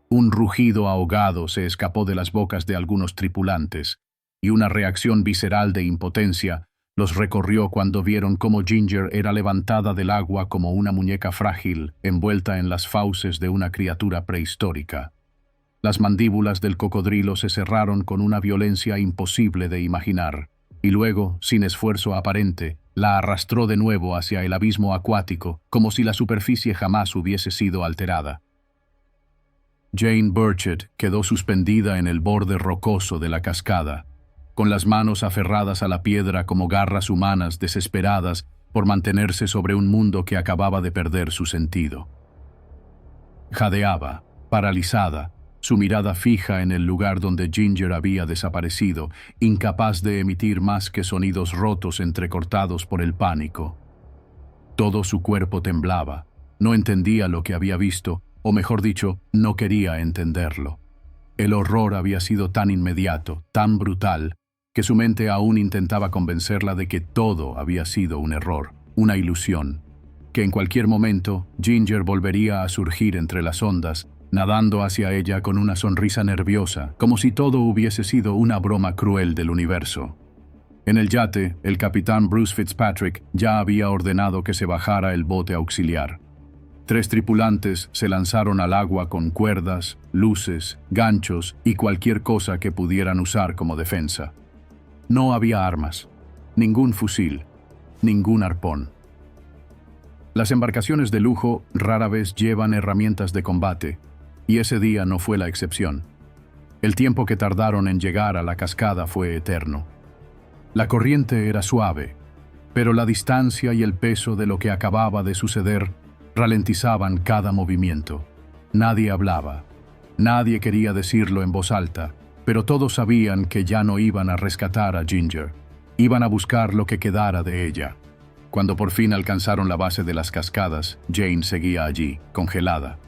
Un rugido ahogado se escapó de las bocas de algunos tripulantes, y una reacción visceral de impotencia los recorrió cuando vieron cómo Ginger era levantada del agua como una muñeca frágil, envuelta en las fauces de una criatura prehistórica. Las mandíbulas del cocodrilo se cerraron con una violencia imposible de imaginar, y luego, sin esfuerzo aparente, la arrastró de nuevo hacia el abismo acuático, como si la superficie jamás hubiese sido alterada. Jane Burchett quedó suspendida en el borde rocoso de la cascada, con las manos aferradas a la piedra como garras humanas desesperadas por mantenerse sobre un mundo que acababa de perder su sentido. Jadeaba, paralizada, su mirada fija en el lugar donde Ginger había desaparecido, incapaz de emitir más que sonidos rotos entrecortados por el pánico. Todo su cuerpo temblaba, no entendía lo que había visto, o mejor dicho, no quería entenderlo. El horror había sido tan inmediato, tan brutal, que su mente aún intentaba convencerla de que todo había sido un error, una ilusión, que en cualquier momento Ginger volvería a surgir entre las ondas, nadando hacia ella con una sonrisa nerviosa, como si todo hubiese sido una broma cruel del universo. En el yate, el capitán Bruce Fitzpatrick ya había ordenado que se bajara el bote auxiliar. 3 tripulantes se lanzaron al agua con cuerdas, luces, ganchos y cualquier cosa que pudieran usar como defensa. No había armas, ningún fusil, ningún arpón. Las embarcaciones de lujo rara vez llevan herramientas de combate, y ese día no fue la excepción. El tiempo que tardaron en llegar a la cascada fue eterno. La corriente era suave, pero la distancia y el peso de lo que acababa de suceder ralentizaban cada movimiento. Nadie hablaba, nadie quería decirlo en voz alta, pero todos sabían que ya no iban a rescatar a Ginger. Iban a buscar lo que quedara de ella. Cuando por fin alcanzaron la base de las cascadas, Jane seguía allí, congelada.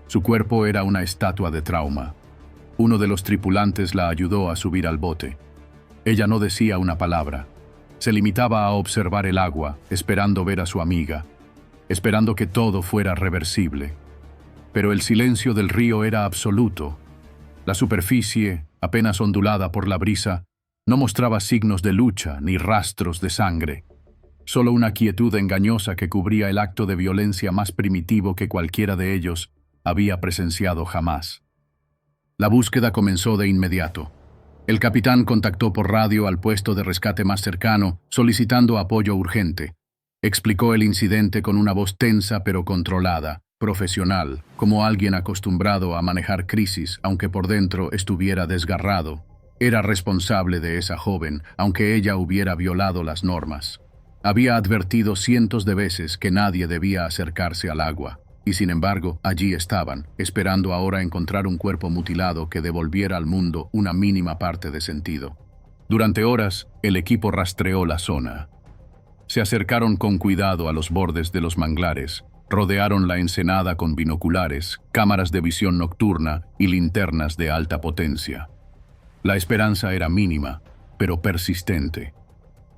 Su cuerpo era una estatua de trauma. Uno de los tripulantes la ayudó a subir al bote. Ella no decía una palabra. Se limitaba a observar el agua, esperando ver a su amiga, esperando que todo fuera reversible. Pero el silencio del río era absoluto. La superficie, apenas ondulada por la brisa, no mostraba signos de lucha ni rastros de sangre. Solo una quietud engañosa que cubría el acto de violencia más primitivo que cualquiera de ellos había presenciado jamás. La búsqueda comenzó de inmediato. El capitán contactó por radio al puesto de rescate más cercano, solicitando apoyo urgente. Explicó el incidente con una voz tensa pero controlada, profesional, como alguien acostumbrado a manejar crisis, aunque por dentro estuviera desgarrado. Era responsable de esa joven, aunque ella hubiera violado las normas. Había advertido cientos de veces que nadie debía acercarse al agua, y sin embargo, allí estaban, esperando ahora encontrar un cuerpo mutilado que devolviera al mundo una mínima parte de sentido. Durante horas, el equipo rastreó la zona. Se acercaron con cuidado a los bordes de los manglares, rodearon la ensenada con binoculares, cámaras de visión nocturna y linternas de alta potencia. La esperanza era mínima, pero persistente.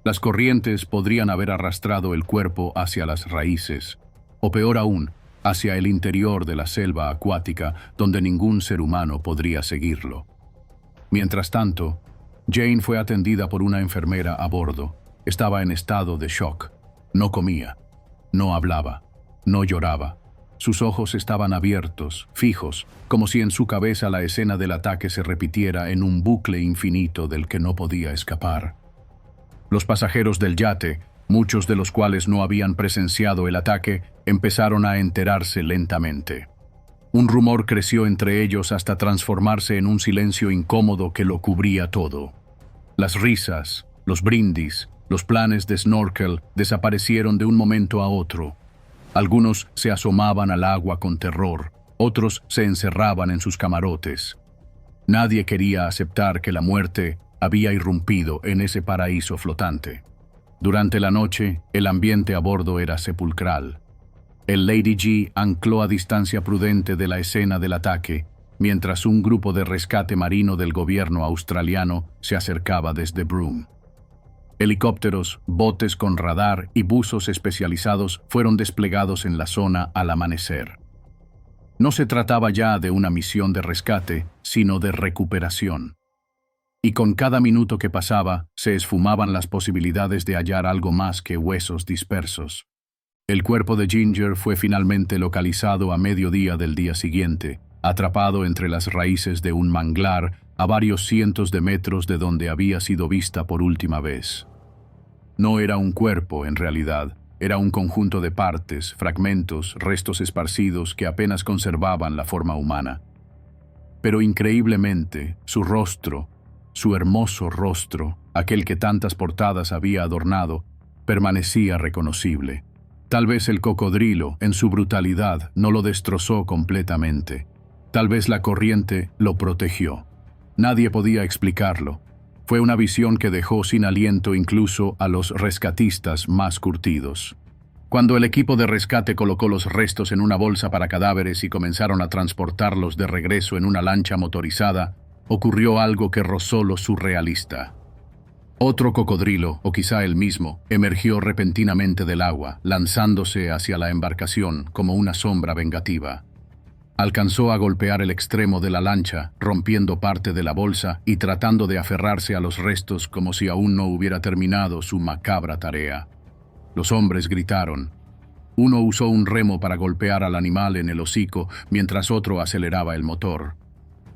Las corrientes podrían haber arrastrado el cuerpo hacia las raíces, o peor aún, hacia el interior de la selva acuática donde ningún ser humano podría seguirlo. Mientras tanto, Jane fue atendida por una enfermera a bordo. Estaba en estado de shock. No comía, no hablaba, no lloraba. Sus ojos estaban abiertos, fijos, como si en su cabeza la escena del ataque se repitiera en un bucle infinito del que no podía escapar. Los pasajeros del yate, muchos de los cuales no habían presenciado el ataque, empezaron a enterarse lentamente. Un rumor creció entre ellos hasta transformarse en un silencio incómodo que lo cubría todo. Las risas, los brindis, los planes de snorkel desaparecieron de un momento a otro. Algunos se asomaban al agua con terror, otros se encerraban en sus camarotes. Nadie quería aceptar que la muerte había irrumpido en ese paraíso flotante. Durante la noche, el ambiente a bordo era sepulcral. El Lady G ancló a distancia prudente de la escena del ataque, mientras un grupo de rescate marino del gobierno australiano se acercaba desde Broome. Helicópteros, botes con radar y buzos especializados fueron desplegados en la zona al amanecer. No se trataba ya de una misión de rescate, sino de recuperación. Y con cada minuto que pasaba, se esfumaban las posibilidades de hallar algo más que huesos dispersos. El cuerpo de Ginger fue finalmente localizado a mediodía del día siguiente, atrapado entre las raíces de un manglar a varios cientos de metros de donde había sido vista por última vez. No era un cuerpo, en realidad, era un conjunto de partes, fragmentos, restos esparcidos que apenas conservaban la forma humana. Pero increíblemente, su rostro, su hermoso rostro, aquel que tantas portadas había adornado, permanecía reconocible. Tal vez el cocodrilo, en su brutalidad, no lo destrozó completamente. Tal vez la corriente lo protegió. Nadie podía explicarlo. Fue una visión que dejó sin aliento incluso a los rescatistas más curtidos. Cuando el equipo de rescate colocó los restos en una bolsa para cadáveres y comenzaron a transportarlos de regreso en una lancha motorizada, ocurrió algo que rozó lo surrealista. Otro cocodrilo, o quizá el mismo, emergió repentinamente del agua, lanzándose hacia la embarcación como una sombra vengativa. Alcanzó a golpear el extremo de la lancha, rompiendo parte de la bolsa y tratando de aferrarse a los restos como si aún no hubiera terminado su macabra tarea. Los hombres gritaron. Uno usó un remo para golpear al animal en el hocico, mientras otro aceleraba el motor.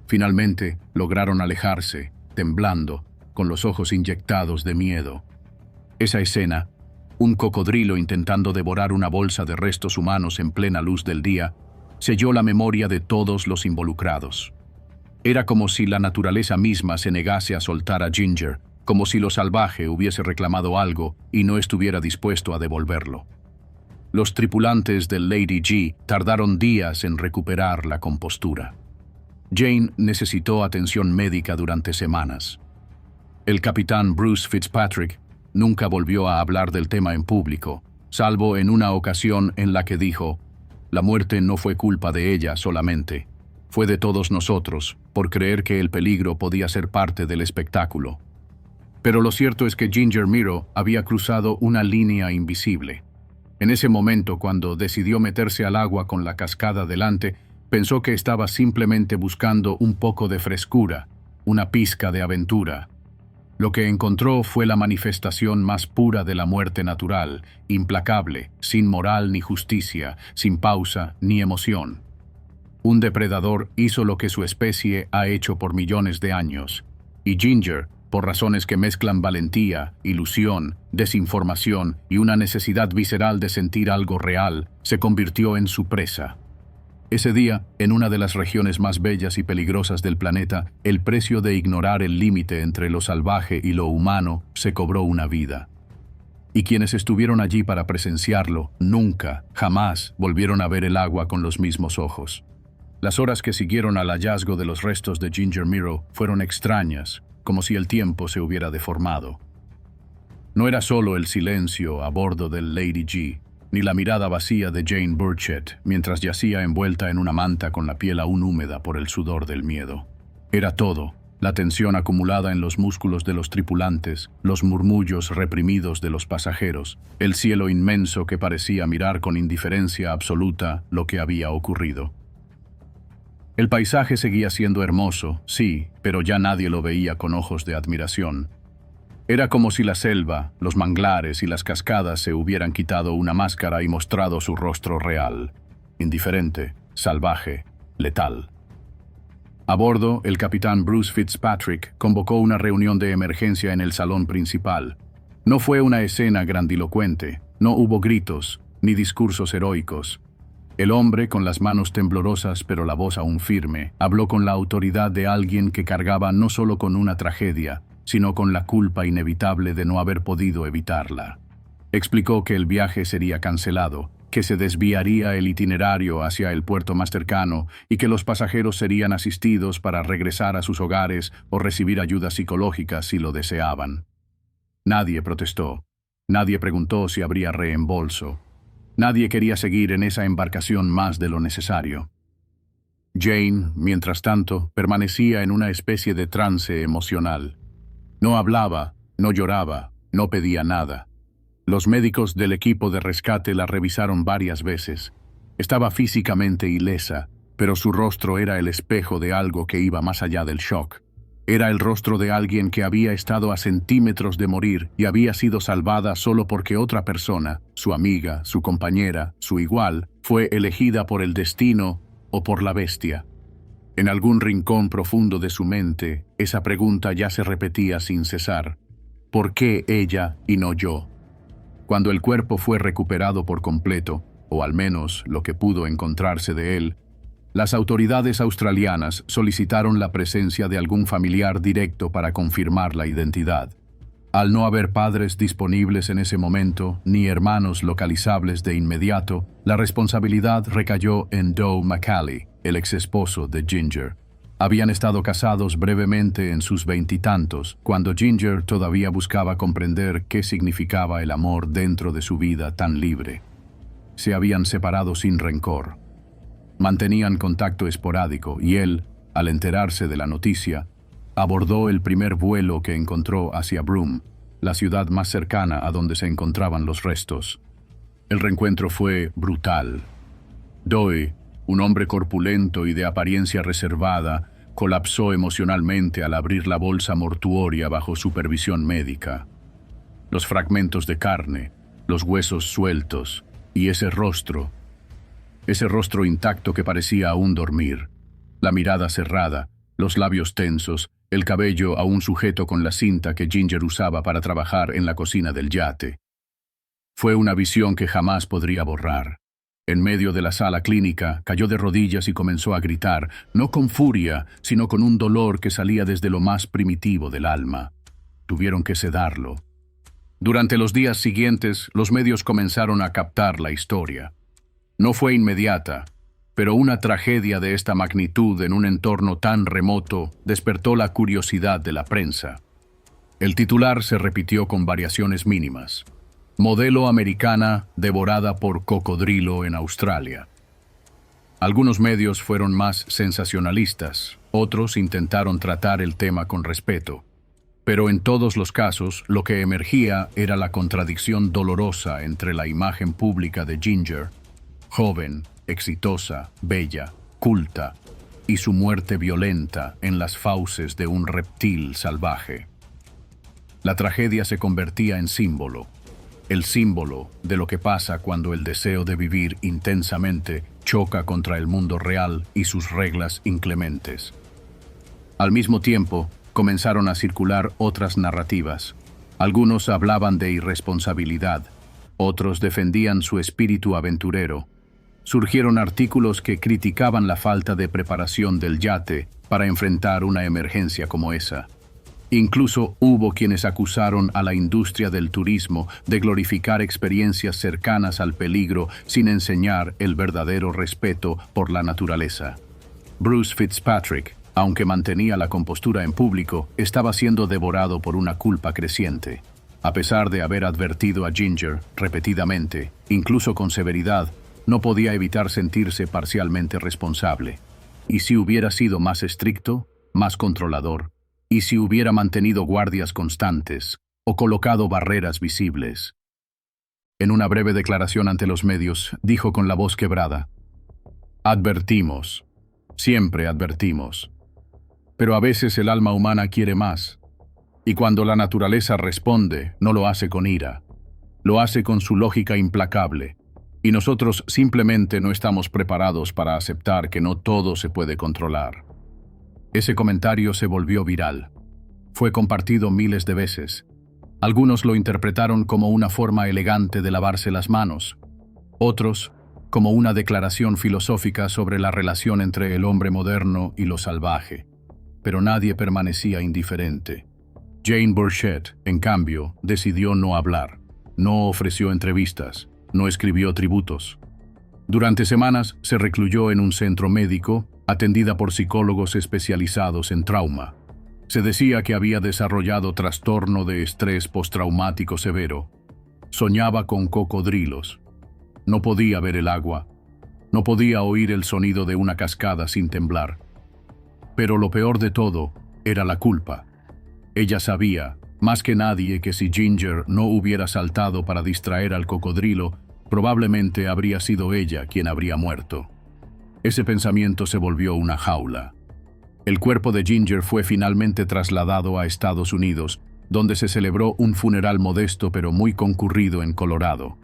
Finalmente, lograron alejarse, temblando, con los ojos inyectados de miedo. Esa escena, un cocodrilo intentando devorar una bolsa de restos humanos en plena luz del día, selló la memoria de todos los involucrados. Era como si la naturaleza misma se negase a soltar a Ginger, como si lo salvaje hubiese reclamado algo y no estuviera dispuesto a devolverlo. Los tripulantes del Lady G tardaron días en recuperar la compostura. Jane necesitó atención médica durante semanas. El capitán Bruce Fitzpatrick nunca volvió a hablar del tema en público, salvo en una ocasión en la que dijo: «La muerte no fue culpa de ella solamente, fue de todos nosotros, por creer que el peligro podía ser parte del espectáculo». Pero lo cierto es que Ginger Miro había cruzado una línea invisible. En ese momento, cuando decidió meterse al agua con la cascada delante, pensó que estaba simplemente buscando un poco de frescura, una pizca de aventura. Lo que encontró fue la manifestación más pura de la muerte natural, implacable, sin moral ni justicia, sin pausa ni emoción. Un depredador hizo lo que su especie ha hecho por millones de años, y Ginger, por razones que mezclan valentía, ilusión, desinformación y una necesidad visceral de sentir algo real, se convirtió en su presa. Ese día, en una de las regiones más bellas y peligrosas del planeta, el precio de ignorar el límite entre lo salvaje y lo humano se cobró una vida. Y quienes estuvieron allí para presenciarlo, nunca, jamás, volvieron a ver el agua con los mismos ojos. Las horas que siguieron al hallazgo de los restos de Ginger Miro fueron extrañas, como si el tiempo se hubiera deformado. No era solo el silencio a bordo del Lady G, ni la mirada vacía de Jane Burchett mientras yacía envuelta en una manta con la piel aún húmeda por el sudor del miedo. Era todo, la tensión acumulada en los músculos de los tripulantes, los murmullos reprimidos de los pasajeros, el cielo inmenso que parecía mirar con indiferencia absoluta lo que había ocurrido. El paisaje seguía siendo hermoso, sí, pero ya nadie lo veía con ojos de admiración. Era como si la selva, los manglares y las cascadas se hubieran quitado una máscara y mostrado su rostro real, indiferente, salvaje, letal. A bordo, el capitán Bruce Fitzpatrick convocó una reunión de emergencia en el salón principal. No fue una escena grandilocuente, no hubo gritos, ni discursos heroicos. El hombre, con las manos temblorosas pero la voz aún firme, habló con la autoridad de alguien que cargaba no solo con una tragedia, sino con la culpa inevitable de no haber podido evitarla. Explicó que el viaje sería cancelado, que se desviaría el itinerario hacia el puerto más cercano y que los pasajeros serían asistidos para regresar a sus hogares o recibir ayuda psicológica si lo deseaban. Nadie protestó. Nadie preguntó si habría reembolso. Nadie quería seguir en esa embarcación más de lo necesario. Jane, mientras tanto, permanecía en una especie de trance emocional. No hablaba, no lloraba, no pedía nada. Los médicos del equipo de rescate la revisaron varias veces. Estaba físicamente ilesa, pero su rostro era el espejo de algo que iba más allá del shock. Era el rostro de alguien que había estado a centímetros de morir y había sido salvada solo porque otra persona, su amiga, su compañera, su igual, fue elegida por el destino o por la bestia. En algún rincón profundo de su mente, esa pregunta ya se repetía sin cesar. ¿Por qué ella y no yo? Cuando el cuerpo fue recuperado por completo, o al menos lo que pudo encontrarse de él, las autoridades australianas solicitaron la presencia de algún familiar directo para confirmar la identidad. Al no haber padres disponibles en ese momento, ni hermanos localizables de inmediato, la responsabilidad recayó en Doe McCalley, el exesposo de Ginger. Habían estado casados brevemente en sus veintitantos, cuando Ginger todavía buscaba comprender qué significaba el amor dentro de su vida tan libre. Se habían separado sin rencor. Mantenían contacto esporádico y él, al enterarse de la noticia, abordó el primer vuelo que encontró hacia Broome, la ciudad más cercana a donde se encontraban los restos. El reencuentro fue brutal. Doe, un hombre corpulento y de apariencia reservada, colapsó emocionalmente al abrir la bolsa mortuoria bajo supervisión médica. Los fragmentos de carne, los huesos sueltos y ese rostro intacto que parecía aún dormir, la mirada cerrada, los labios tensos, el cabello aún sujeto con la cinta que Ginger usaba para trabajar en la cocina del yate. Fue una visión que jamás podría borrar. En medio de la sala clínica, cayó de rodillas y comenzó a gritar, no con furia, sino con un dolor que salía desde lo más primitivo del alma. Tuvieron que sedarlo. Durante los días siguientes, los medios comenzaron a captar la historia. No fue inmediata, pero una tragedia de esta magnitud en un entorno tan remoto despertó la curiosidad de la prensa. El titular se repitió con variaciones mínimas. Modelo americana devorada por cocodrilo en Australia. Algunos medios fueron más sensacionalistas, otros intentaron tratar el tema con respeto. Pero en todos los casos, lo que emergía era la contradicción dolorosa entre la imagen pública de Ginger, joven, exitosa, bella, culta, y su muerte violenta en las fauces de un reptil salvaje. La tragedia se convertía en símbolo, el símbolo de lo que pasa cuando el deseo de vivir intensamente choca contra el mundo real y sus reglas inclementes. Al mismo tiempo, comenzaron a circular otras narrativas. Algunos hablaban de irresponsabilidad, otros defendían su espíritu aventurero. Surgieron artículos que criticaban la falta de preparación del yate para enfrentar una emergencia como esa. Incluso hubo quienes acusaron a la industria del turismo de glorificar experiencias cercanas al peligro sin enseñar el verdadero respeto por la naturaleza. Bruce Fitzpatrick, aunque mantenía la compostura en público, estaba siendo devorado por una culpa creciente. A pesar de haber advertido a Ginger repetidamente, incluso con severidad, no podía evitar sentirse parcialmente responsable. ¿Y si hubiera sido más estricto, más controlador? ¿Y si hubiera mantenido guardias constantes o colocado barreras visibles? En una breve declaración ante los medios, dijo con la voz quebrada: «Advertimos, siempre advertimos. Pero a veces el alma humana quiere más. Y cuando la naturaleza responde, no lo hace con ira. Lo hace con su lógica implacable. Y nosotros simplemente no estamos preparados para aceptar que no todo se puede controlar». Ese comentario se volvió viral. Fue compartido miles de veces. Algunos lo interpretaron como una forma elegante de lavarse las manos. Otros, como una declaración filosófica sobre la relación entre el hombre moderno y lo salvaje. Pero nadie permanecía indiferente. Jane Burchett, en cambio, decidió no hablar. No ofreció entrevistas, no escribió tributos. Durante semanas se recluyó en un centro médico, atendida por psicólogos especializados en trauma. Se decía que había desarrollado trastorno de estrés postraumático severo. Soñaba con cocodrilos. No podía ver el agua. No podía oír el sonido de una cascada sin temblar. Pero lo peor de todo era la culpa. Ella sabía, más que nadie, que si Ginger no hubiera saltado para distraer al cocodrilo, probablemente habría sido ella quien habría muerto. Ese pensamiento se volvió una jaula. El cuerpo de Ginger fue finalmente trasladado a Estados Unidos, donde se celebró un funeral modesto pero muy concurrido en Colorado.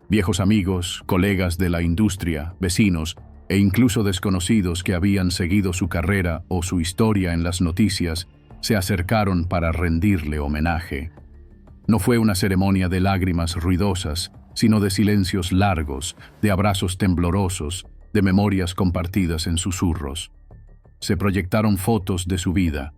Viejos amigos, colegas de la industria, vecinos e incluso desconocidos que habían seguido su carrera o su historia en las noticias se acercaron para rendirle homenaje. No fue una ceremonia de lágrimas ruidosas, sino de silencios largos, de abrazos temblorosos, de memorias compartidas en susurros. Se proyectaron fotos de su vida,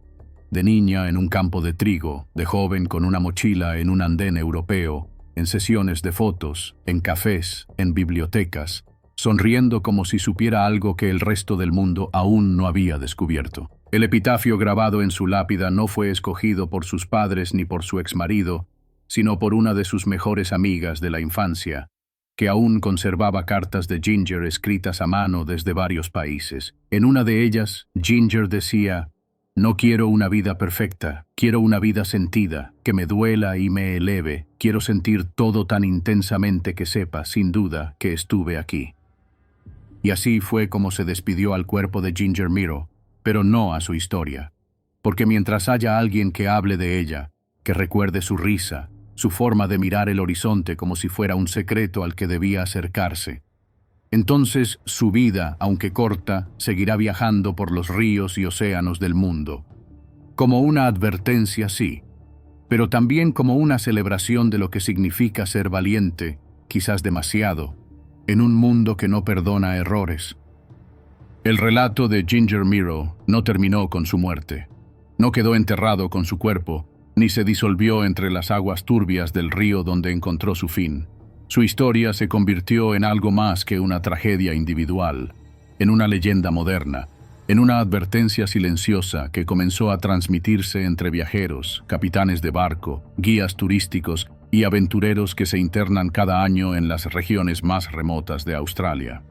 de niña en un campo de trigo, de joven con una mochila en un andén europeo, en sesiones de fotos, en cafés, en bibliotecas, sonriendo como si supiera algo que el resto del mundo aún no había descubierto. El epitafio grabado en su lápida no fue escogido por sus padres ni por su exmarido, sino por una de sus mejores amigas de la infancia, que aún conservaba cartas de Ginger escritas a mano desde varios países. En una de ellas, Ginger decía: «No quiero una vida perfecta, quiero una vida sentida, que me duela y me eleve, quiero sentir todo tan intensamente que sepa, sin duda, que estuve aquí». Y así fue como se despidió al cuerpo de Ginger Miro, pero no a su historia. Porque mientras haya alguien que hable de ella, que recuerde su risa, su forma de mirar el horizonte como si fuera un secreto al que debía acercarse, entonces su vida, aunque corta, seguirá viajando por los ríos y océanos del mundo. Como una advertencia, sí, pero también como una celebración de lo que significa ser valiente, quizás demasiado, en un mundo que no perdona errores. El relato de Ginger Miro no terminó con su muerte. No quedó enterrado con su cuerpo, ni se disolvió entre las aguas turbias del río donde encontró su fin. Su historia se convirtió en algo más que una tragedia individual, en una leyenda moderna, en una advertencia silenciosa que comenzó a transmitirse entre viajeros, capitanes de barco, guías turísticos y aventureros que se internan cada año en las regiones más remotas de Australia.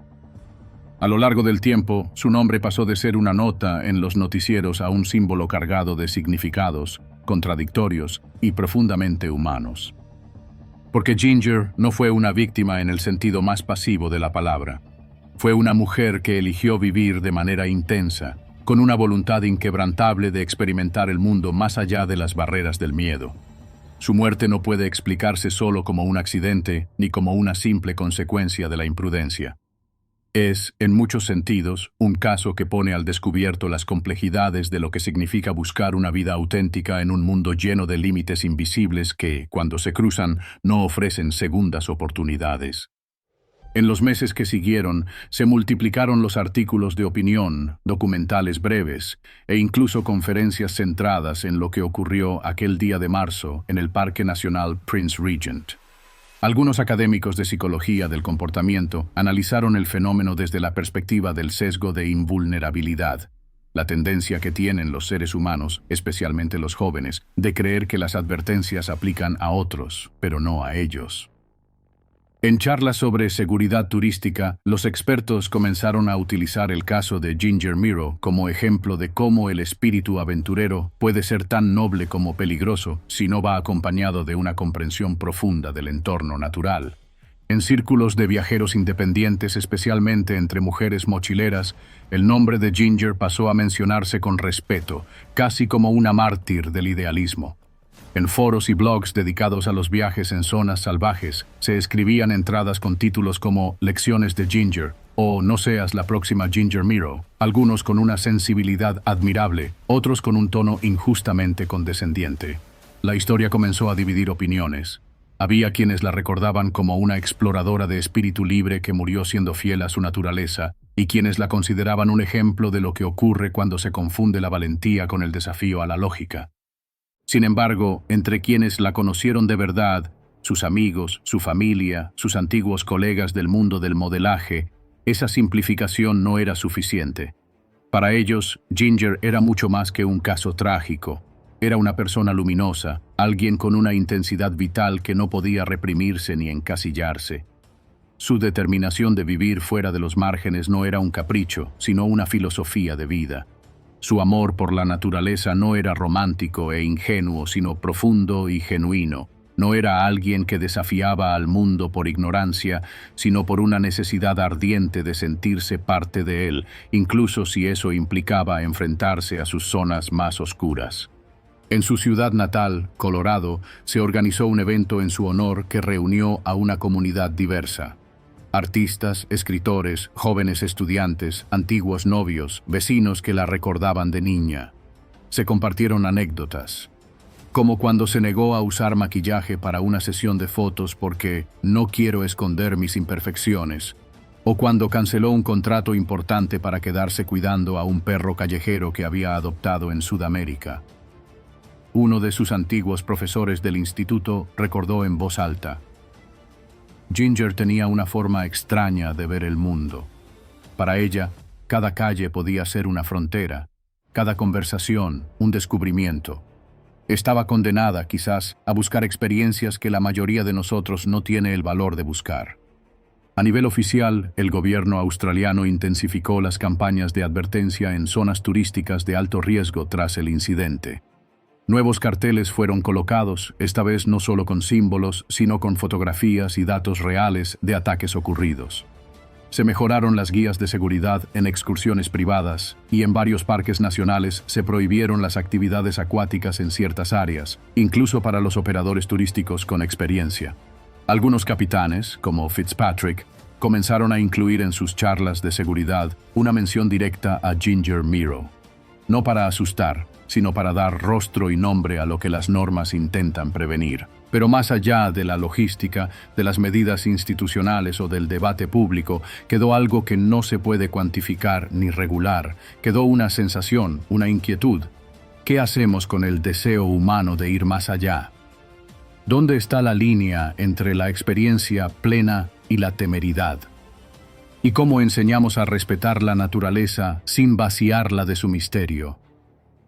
A lo largo del tiempo, su nombre pasó de ser una nota en los noticieros a un símbolo cargado de significados, contradictorios y profundamente humanos. Porque Ginger no fue una víctima en el sentido más pasivo de la palabra. Fue una mujer que eligió vivir de manera intensa, con una voluntad inquebrantable de experimentar el mundo más allá de las barreras del miedo. Su muerte no puede explicarse solo como un accidente ni como una simple consecuencia de la imprudencia. Es, en muchos sentidos, un caso que pone al descubierto las complejidades de lo que significa buscar una vida auténtica en un mundo lleno de límites invisibles que, cuando se cruzan, no ofrecen segundas oportunidades. En los meses que siguieron, se multiplicaron los artículos de opinión, documentales breves e incluso conferencias centradas en lo que ocurrió aquel día de marzo en el Parque Nacional Prince Regent. Algunos académicos de psicología del comportamiento analizaron el fenómeno desde la perspectiva del sesgo de invulnerabilidad, la tendencia que tienen los seres humanos, especialmente los jóvenes, de creer que las advertencias aplican a otros, pero no a ellos. En charlas sobre seguridad turística, los expertos comenzaron a utilizar el caso de Ginger Miro como ejemplo de cómo el espíritu aventurero puede ser tan noble como peligroso si no va acompañado de una comprensión profunda del entorno natural. En círculos de viajeros independientes, especialmente entre mujeres mochileras, el nombre de Ginger pasó a mencionarse con respeto, casi como una mártir del idealismo. En foros y blogs dedicados a los viajes en zonas salvajes, se escribían entradas con títulos como Lecciones de Ginger o No seas la próxima Ginger Miro, algunos con una sensibilidad admirable, otros con un tono injustamente condescendiente. La historia comenzó a dividir opiniones. Había quienes la recordaban como una exploradora de espíritu libre que murió siendo fiel a su naturaleza, y quienes la consideraban un ejemplo de lo que ocurre cuando se confunde la valentía con el desafío a la lógica. Sin embargo, entre quienes la conocieron de verdad, sus amigos, su familia, sus antiguos colegas del mundo del modelaje, esa simplificación no era suficiente. Para ellos, Ginger era mucho más que un caso trágico. Era una persona luminosa, alguien con una intensidad vital que no podía reprimirse ni encasillarse. Su determinación de vivir fuera de los márgenes no era un capricho, sino una filosofía de vida. Su amor por la naturaleza no era romántico e ingenuo, sino profundo y genuino. No era alguien que desafiaba al mundo por ignorancia, sino por una necesidad ardiente de sentirse parte de él, incluso si eso implicaba enfrentarse a sus zonas más oscuras. En su ciudad natal, Colorado, se organizó un evento en su honor que reunió a una comunidad diversa. Artistas, escritores, jóvenes estudiantes, antiguos novios, vecinos que la recordaban de niña. Se compartieron anécdotas, como cuando se negó a usar maquillaje para una sesión de fotos porque no quiero esconder mis imperfecciones, o cuando canceló un contrato importante para quedarse cuidando a un perro callejero que había adoptado en Sudamérica. Uno de sus antiguos profesores del instituto recordó en voz alta: Ginger tenía una forma extraña de ver el mundo. Para ella, cada calle podía ser una frontera, cada conversación un descubrimiento. Estaba condenada, quizás, a buscar experiencias que la mayoría de nosotros no tiene el valor de buscar. A nivel oficial, el gobierno australiano intensificó las campañas de advertencia en zonas turísticas de alto riesgo tras el incidente. Nuevos carteles fueron colocados, esta vez no solo con símbolos, sino con fotografías y datos reales de ataques ocurridos. Se mejoraron las guías de seguridad en excursiones privadas y en varios parques nacionales se prohibieron las actividades acuáticas en ciertas áreas, incluso para los operadores turísticos con experiencia. Algunos capitanes, como Fitzpatrick, comenzaron a incluir en sus charlas de seguridad una mención directa a Ginger Miro. No para asustar, sino para dar rostro y nombre a lo que las normas intentan prevenir. Pero más allá de la logística, de las medidas institucionales o del debate público, quedó algo que no se puede cuantificar ni regular. Quedó una sensación, una inquietud. ¿Qué hacemos con el deseo humano de ir más allá? ¿Dónde está la línea entre la experiencia plena y la temeridad? ¿Y cómo enseñamos a respetar la naturaleza sin vaciarla de su misterio?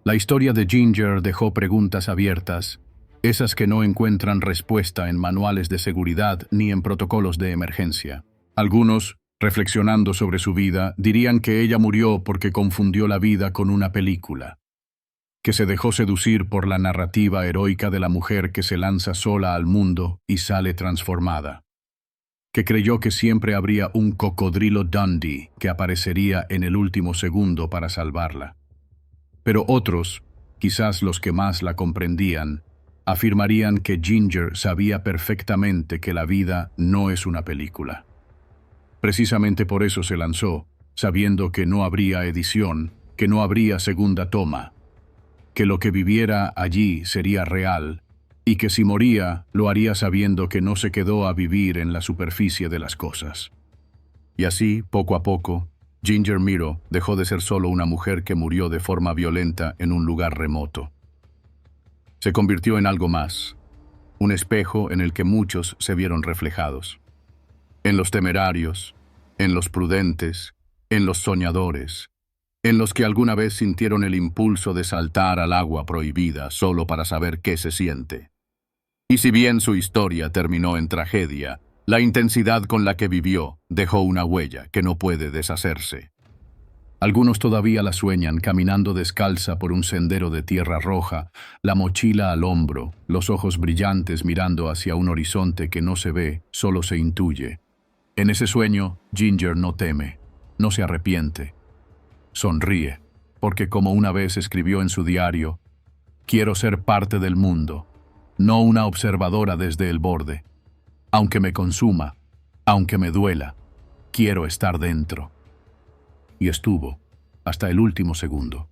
La historia de Ginger dejó preguntas abiertas, esas que no encuentran respuesta en manuales de seguridad ni en protocolos de emergencia. Algunos, reflexionando sobre su vida, dirían que ella murió porque confundió la vida con una película, que se dejó seducir por la narrativa heroica de la mujer que se lanza sola al mundo y sale transformada, que creyó que siempre habría un cocodrilo Dundee que aparecería en el último segundo para salvarla. Pero otros, quizás los que más la comprendían, afirmarían que Ginger sabía perfectamente que la vida no es una película. Precisamente por eso se lanzó, sabiendo que no habría edición, que no habría segunda toma, que lo que viviera allí sería real, y que si moría, lo haría sabiendo que no se quedó a vivir en la superficie de las cosas. Y así, poco a poco, Ginger Miro dejó de ser solo una mujer que murió de forma violenta en un lugar remoto. Se convirtió en algo más, un espejo en el que muchos se vieron reflejados. En los temerarios, en los prudentes, en los soñadores, en los que alguna vez sintieron el impulso de saltar al agua prohibida solo para saber qué se siente. Y si bien su historia terminó en tragedia, la intensidad con la que vivió dejó una huella que no puede deshacerse. Algunos todavía la sueñan caminando descalza por un sendero de tierra roja, la mochila al hombro, los ojos brillantes mirando hacia un horizonte que no se ve, solo se intuye. En ese sueño, Ginger no teme, no se arrepiente. Sonríe, porque como una vez escribió en su diario, «Quiero ser parte del mundo, no una observadora desde el borde. Aunque me consuma, aunque me duela, quiero estar dentro». Y estuvo, hasta el último segundo.